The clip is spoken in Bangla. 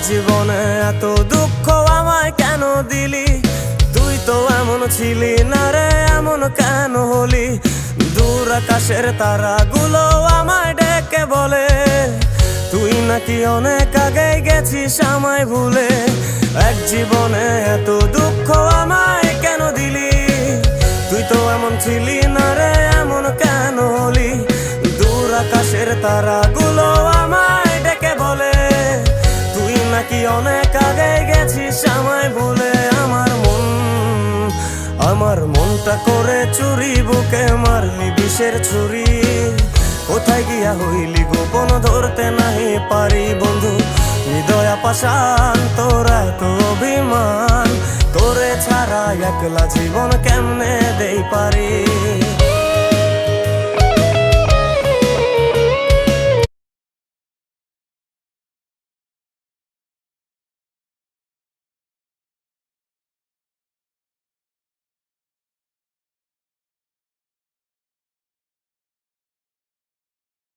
জীবনে এত দুঃখ আমায় কেন দিলি? তুই তো এমন ছিলি না রে, এমন কেন হলি? দূর আকাশের তারাগুলো আমায় ডেকে বলে তুই নাকি অনেক আগে গেছিস আমায় ভুলে। এক জীবনে এত দুঃখ আমায় কেন দিলি? তুই তো এমন ছিলি না রে, এমন কেন হলি? দূর আকাশের তারাগুলো আমায় ডেকে বলে তুই নাকি অনেক আগে গেছিস আমায় ভুলে। আমার মনটা করে চুরি, বুকে মারলি বিষের ছুরি। কোথায় গিয়া হইলি গোপন ধরতে নাহি পারি বন্ধু। হৃদয় পাষাণ তোর এত অভিমান, তোরে ছাড়া একলা জীবন কেমনে দেই পারি?